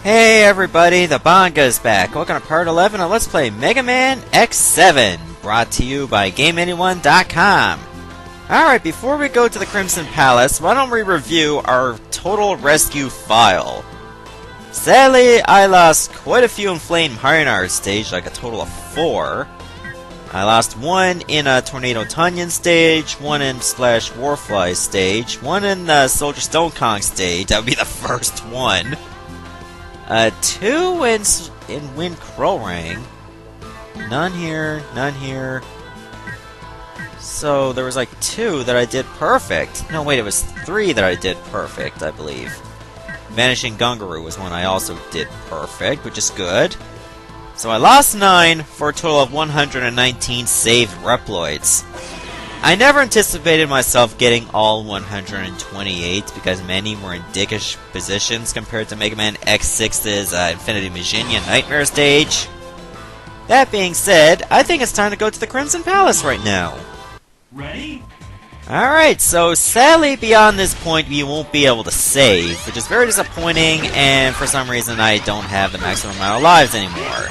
Hey everybody, the Bonga's back. Welcome to part 11 of Let's Play Mega Man X7, brought to you by GameAnyone.com. Alright, before we go to the Crimson Palace, why don't we review our total rescue file. Sadly, I lost quite a few in Flame Harinar stage, like a total of 4. I lost 1 in a Tornado Tunyon stage, 1 in Splash Warfly stage, 1 in the Soldier Stone Kong stage, that would be the first one. 2 in Wind Crowrang. None here, none here. So there was like 2 that I did perfect. No, wait, it was 3 that I did perfect, I believe. Vanishing Gungaroo was one I also did perfect, which is good. So I lost 9 for a total of 119 saved Reploids. I never anticipated myself getting all 128 because many were in dickish positions compared to Mega Man X6's Infinity Majinia Nightmare stage. That being said, I think it's time to go to the Crimson Palace right now. Ready? Alright, so sadly beyond this point you won't be able to save, which is very disappointing, and for some reason I don't have the maximum amount of lives anymore.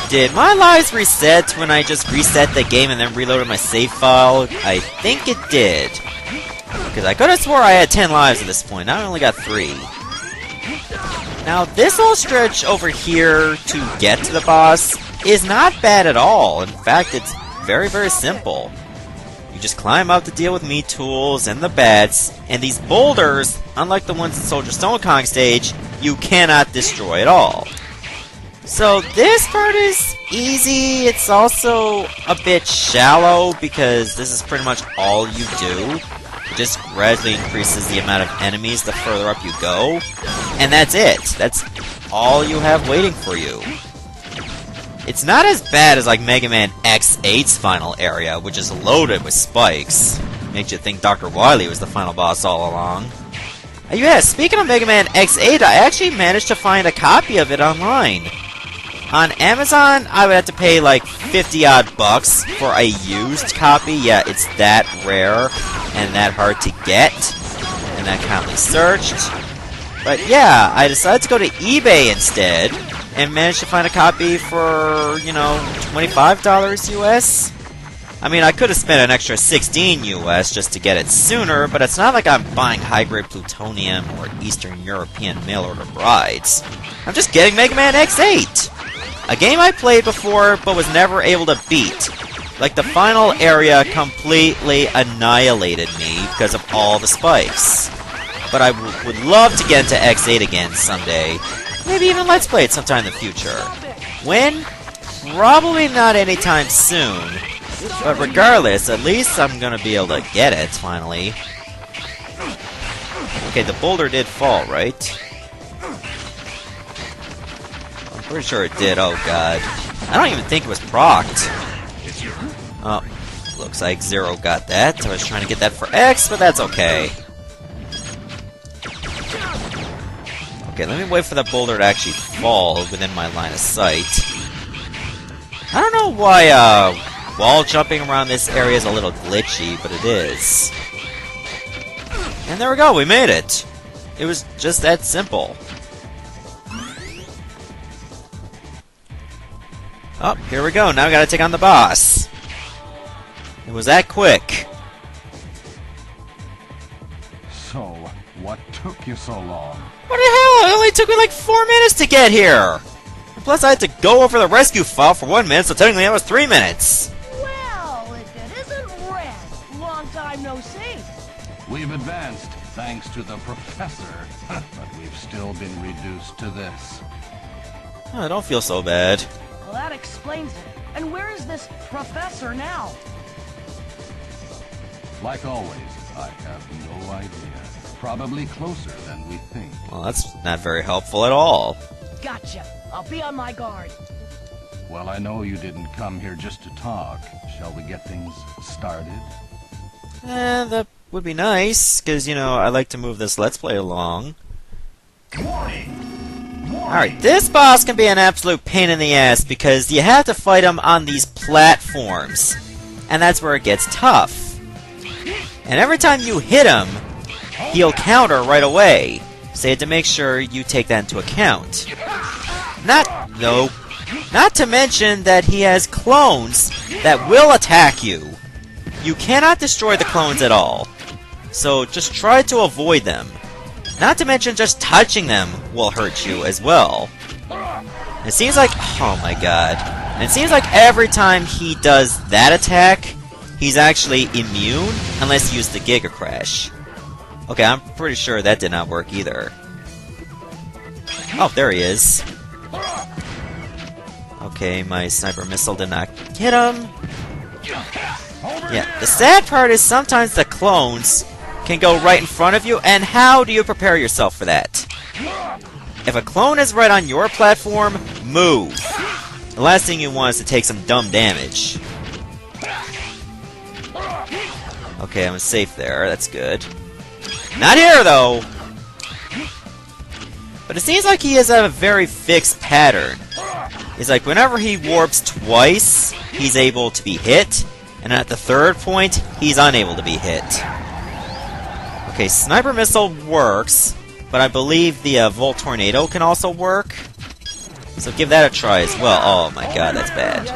Did my lives reset when I just reset the game and then reloaded my save file? I think it did. Because I could have swore I had 10 lives at this point, now I only got 3. Now this whole stretch over here to get to the boss is not bad at all. In fact, it's very, very simple. You just climb up to deal with meat tools and the bats, and these boulders, unlike the ones in Soldier Stone Kong stage, you cannot destroy at all. So this part is easy. It's also a bit shallow because this is pretty much all you do. It just gradually increases the amount of enemies the further up you go. And that's it. That's all you have waiting for you. It's not as bad as like Mega Man X8's final area, which is loaded with spikes. Makes you think Dr. Wily was the final boss all along. Yeah, speaking of Mega Man X8, I actually managed to find a copy of it online. On Amazon, I would have to pay like 50-odd bucks for a used copy. Yeah, it's that rare and that hard to get, and that kindly searched. But yeah, I decided to go to eBay instead, and managed to find a copy for, you know, $25 US. I mean, I could have spent an extra $16 US just to get it sooner, but it's not like I'm buying high-grade plutonium or Eastern European mail-order brides. I'm just getting Mega Man X8! A game I played before, but was never able to beat. Like, the final area completely annihilated me because of all the spikes. But I would love to get into X8 again someday. Maybe even Let's Play it sometime in the future. When? Probably not anytime soon. But regardless, at least I'm gonna be able to get it, finally. Okay, the boulder did fall, right? Pretty sure it did, oh god. I don't even think it was procced. Oh, looks like Zero got that. I was trying to get that for X, but that's okay. Okay, let me wait for the boulder to actually fall within my line of sight. I don't know why, wall jumping around this area is a little glitchy, but it is. And there we go, we made it! It was just that simple. Oh, here we go. Now we gotta take on the boss. It was that quick. So, what took you so long? What the hell? It only took me like 4 minutes to get here. And plus, I had to go over the rescue file for 1 minute, so technically that was 3 minutes. Well, if it isn't Red. Long time no see. We've advanced, thanks to the professor, but we've still been reduced to this. Oh, I don't feel so bad. Well, that explains it. And where is this professor now? Like always, I have no idea. Probably closer than we think. Well, that's not very helpful at all. Gotcha. I'll be on my guard. Well, I know you didn't come here just to talk. Shall we get things started? That would be nice, because, you know, I like to move this Let's Play along. Alright, this boss can be an absolute pain in the ass because you have to fight him on these platforms. And that's where it gets tough. And every time you hit him, he'll counter right away. So you have to make sure you take that into account. Not to mention that he has clones that will attack you. You cannot destroy the clones at all. So just try to avoid them. Not to mention just touching them will hurt you as well. It seems like... oh my god. And it seems like every time he does that attack, he's actually immune unless you use the Giga Crash. Okay, I'm pretty sure that did not work either. Oh, there he is. Okay, my sniper missile did not hit him. Yeah, the sad part is sometimes the clones can go right in front of you, and how do you prepare yourself for that? If a clone is right on your platform, move. The last thing you want is to take some dumb damage. Okay, I'm safe there, that's good. Not here, though! But it seems like he has a very fixed pattern. It's like whenever he warps twice, he's able to be hit, and at the third point, he's unable to be hit. Okay, Sniper Missile works, but I believe the Volt Tornado can also work. So give that a try as well. Oh my god, that's bad.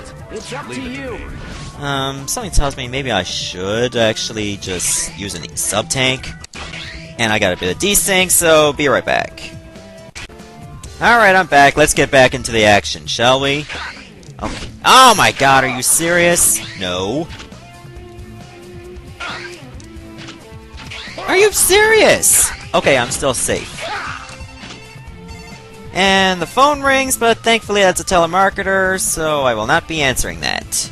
Something tells me maybe I should actually just use a sub-tank. And I got a bit of desync, so be right back. Alright, I'm back. Let's get back into the action, shall we? Okay. Oh my god, are you serious? No. Are you serious? Okay, I'm still safe. And the phone rings, but thankfully that's a telemarketer, so I will not be answering that.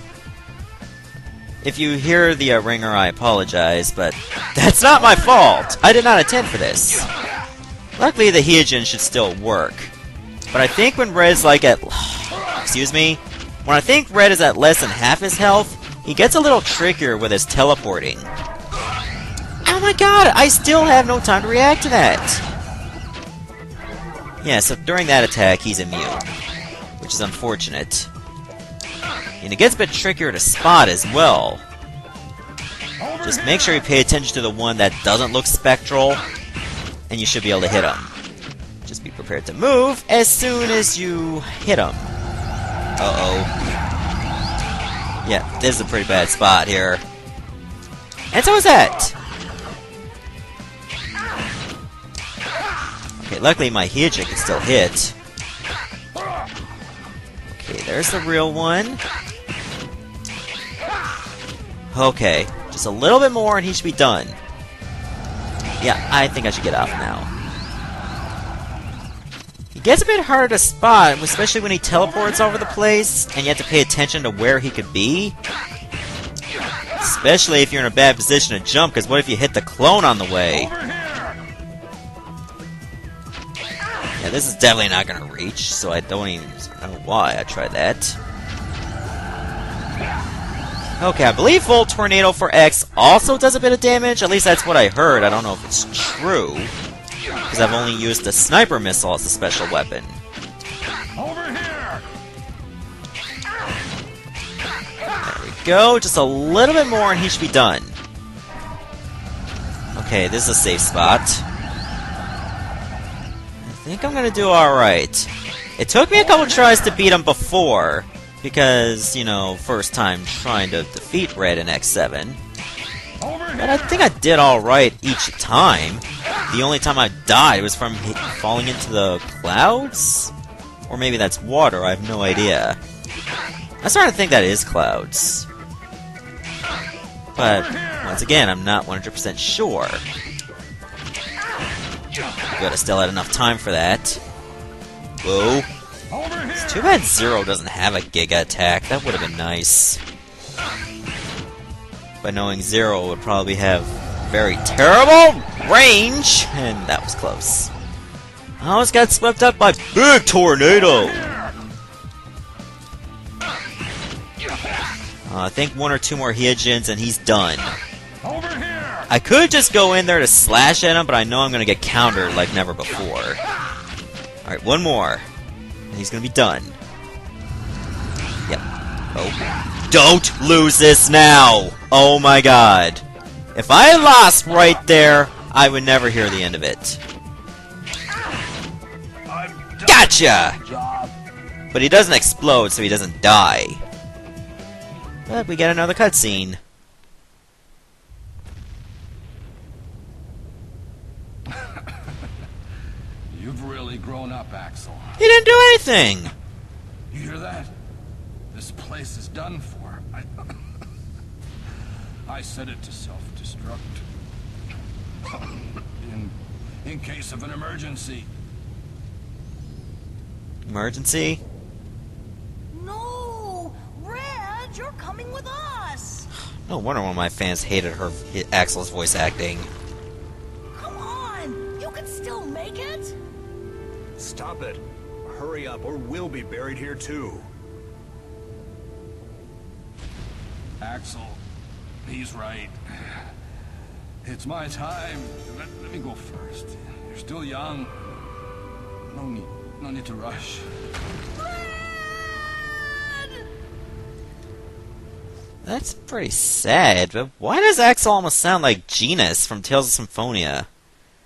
If you hear the ringer, I apologize, but that's not my fault! I did not intend for this. Luckily, the Hyojin should still work. But I think when Red is like at... excuse me? When I think Red is at less than half his health, he gets a little trickier with his teleporting. Oh my god, I still have no time to react to that! Yeah, so during that attack, he's immune. Which is unfortunate. And it gets a bit trickier to spot as well. Just make sure you pay attention to the one that doesn't look spectral, and you should be able to hit him. Just be prepared to move as soon as you hit him. Uh-oh. Yeah, this is a pretty bad spot here. And so is that! Okay, luckily my Hyojin can still hit. Okay, there's the real one. Okay, just a little bit more and he should be done. Yeah, I think I should get off now. He gets a bit harder to spot, especially when he teleports over the place, and you have to pay attention to where he could be. Especially if you're in a bad position to jump, because what if you hit the clone on the way? Yeah, this is definitely not going to reach, so I don't even know why I tried that. Okay, I believe Volt Tornado for X also does a bit of damage. At least that's what I heard. I don't know if it's true, because I've only used the Sniper Missile as a special weapon. Over here. There we go. Just a little bit more and he should be done. Okay, this is a safe spot. I think I'm gonna do alright. It took me a couple tries to beat him before, because, you know, first time trying to defeat Red in X7. But I think I did alright each time. The only time I died was from falling into the clouds? Or maybe that's water, I have no idea. I'm starting to think that is clouds. But, once again, I'm not 100% sure. Good, I still had enough time for that. Whoa. It's too bad Zero doesn't have a Giga attack. That would have been nice. But knowing Zero would probably have very terrible range, and that was close. I almost got swept up by Big Tornado! I think one or two more Hyojins and he's done. I could just go in there to slash at him, but I know I'm going to get countered like never before. Alright, one more. And he's going to be done. Yep. Oh. Don't lose this now! Oh my god. If I lost right there, I would never hear the end of it. Gotcha! But he doesn't explode, so he doesn't die. But we get another cutscene. You've really grown up, Axel. He didn't do anything! You hear that? This place is done for. I set it to self-destruct. in case of an emergency. Emergency? No! Red, you're coming with us! No wonder one of my fans hated Axel's voice acting. Come on! You can still make it! Stop it. Hurry up, or we'll be buried here too. Axel, he's right. It's my time. Let me go first. You're still young. No need to rush. That's pretty sad, but why does Axel almost sound like Genus from Tales of Symphonia?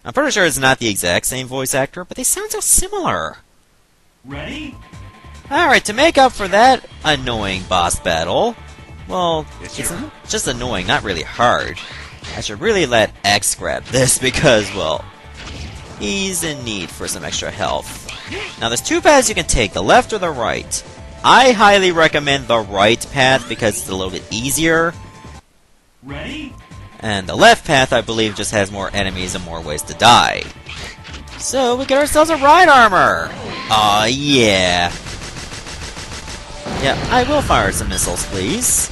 I'm pretty sure it's not the exact same voice actor, but they sound so similar. Ready? Alright, to make up for that annoying boss battle, well, it's just annoying, not really hard. I should really let X grab this because, well, he's in need for some extra health. Now, there's two paths you can take, the left or the right. I highly recommend the right path because it's a little bit easier. Ready? And the left path, I believe, just has more enemies and more ways to die. So, we get ourselves a ride armor! Aw, yeah. Yeah, I will fire some missiles, please.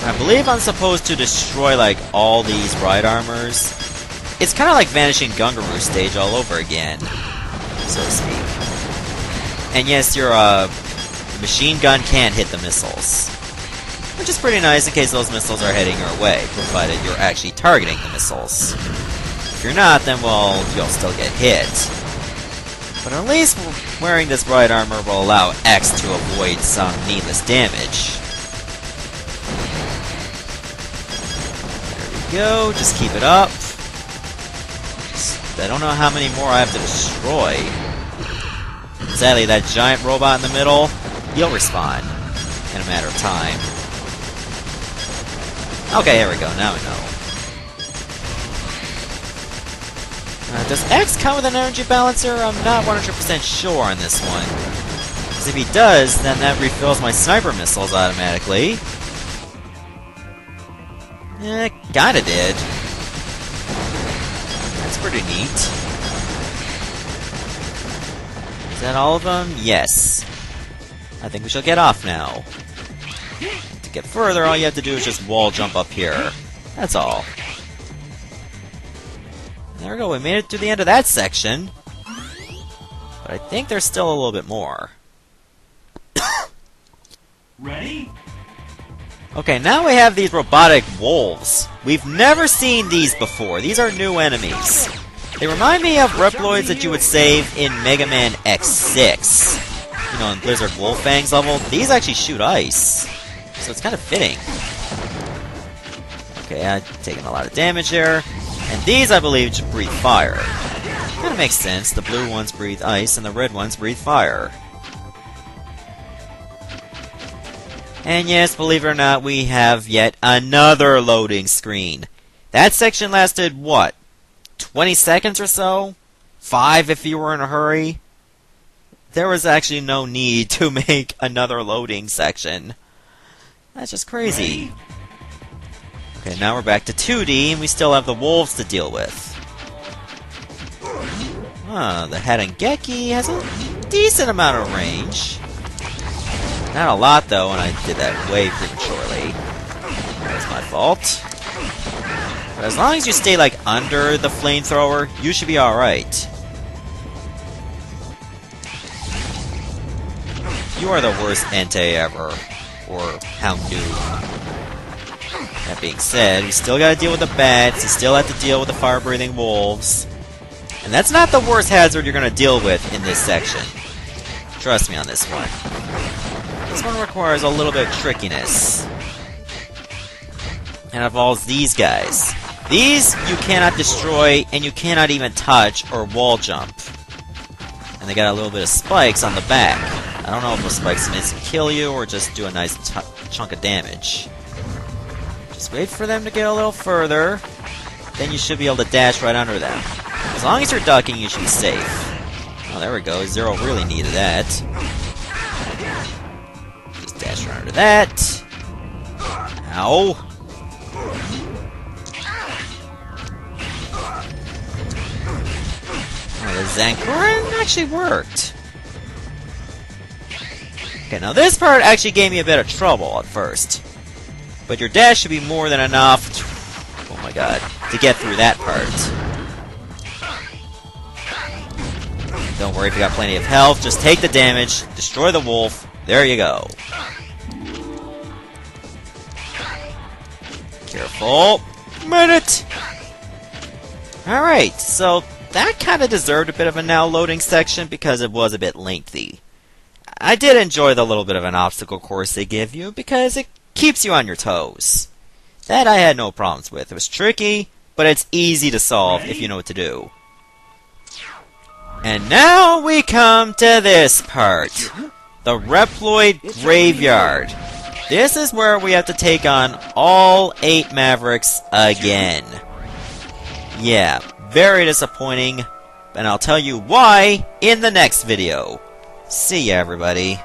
I believe I'm supposed to destroy, like, all these ride armors. It's kind of like Vanishing Gungaroo stage all over again, so to speak. And yes, your machine gun can hit the missiles, which is pretty nice in case those missiles are heading your way, provided you're actually targeting the missiles. If you're not, then, well, you'll still get hit. But at least wearing this ride armor will allow X to avoid some needless damage. There we go, just keep it up. I don't know how many more I have to destroy. Sadly, that giant robot in the middle, he'll respawn in a matter of time. Okay, here we go, now we know. Does X come with an energy balancer? I'm not 100% sure on this one. Because if he does, then that refills my sniper missiles automatically. Kinda did. That's pretty neat. Is that all of them? Yes. I think we shall get off now. To get further, all you have to do is just wall jump up here. That's all. There we go, we made it to the end of that section. But I think there's still a little bit more. Ready? Okay, now we have these robotic wolves. We've never seen these before. These are new enemies. They remind me of Reploids that you would save in Mega Man X6. You know, in Blizzard Wolfang's level. These actually shoot ice. So it's kind of fitting. Okay, I've taken a lot of damage there. And these, I believe, just breathe fire. Kinda makes sense. The blue ones breathe ice, and the red ones breathe fire. And yes, believe it or not, we have yet another loading screen. That section lasted, what, 20 seconds or so? 5 if you were in a hurry? There was actually no need to make another loading section. That's just crazy. Okay, now we're back to 2D, and we still have the wolves to deal with. The Hadangeki has a decent amount of range. Not a lot, though, and I did that way prematurely. That's my fault. But as long as you stay, like, under the flamethrower, you should be alright. You are the worst Entei ever. Or Houndoom. That being said, we still gotta deal with the bats, you still have to deal with the fire-breathing wolves. And that's not the worst hazard you're gonna deal with in this section. Trust me on this one. This one requires a little bit of trickiness. And involves these guys. These you cannot destroy, and you cannot even touch or wall jump. And they got a little bit of spikes on the back. I don't know if those spikes can kill you or just do a nice chunk of damage. Just wait for them to get a little further. Then you should be able to dash right under them. As long as you're ducking, you should be safe. Oh, there we go. Zero really needed that. Just dash right under that. Ow. Oh, the Zankurin actually worked. Okay, now this part actually gave me a bit of trouble at first. But your dash should be more than enough, oh my god, to get through that part. Don't worry if you got plenty of health, just take the damage, destroy the wolf, there you go. Careful. Minute! Alright, so that kind of deserved a bit of a now loading section because it was a bit lengthy. I did enjoy the little bit of an obstacle course they give you because it keeps you on your toes. That I had no problems with. It was tricky, but it's easy to solve if you know what to do. And now we come to this part. The Reploid Graveyard. This is where we have to take on all 8 Mavericks again. Yeah, very disappointing, and I'll tell you why in the next video. See ya, everybody.